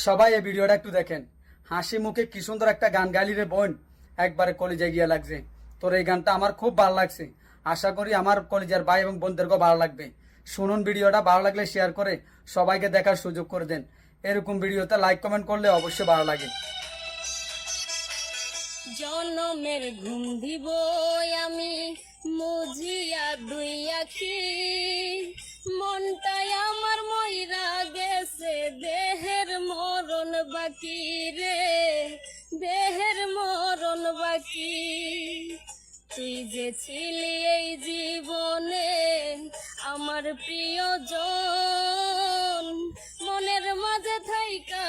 সবাই এই ভিডিওটা একটু দেখেন। হাসি মুখে কি সুন্দর একটা গান গাইলি রে বোন, একবারে কলিজায় গিয়ে লাগছে। তোর এই গানটা আমার খুব ভালো লাগছে। আশা করি আমার কলিজার ভাই এবং বোনদেরকেও ভালো লাগবে। শুনুন, ভিডিওটা ভালো লাগলে শেয়ার করে সবাইকে দেখার সুযোগ করে দেন। এরকম ভিডিওতে লাইক কমেন্ট করলে অবশ্যই ভালো লাগে। জনমের ঘুম দিব আমি মুজিয়া দুই আখি, মনটাই আমার মইরা গেছে, দেহের মরণ বাকি রে, দেহের মরণ বাকি। তুই যে ছিলি এই জীবনে আমার প্রিয়জন, মনের মাঝে থাইকা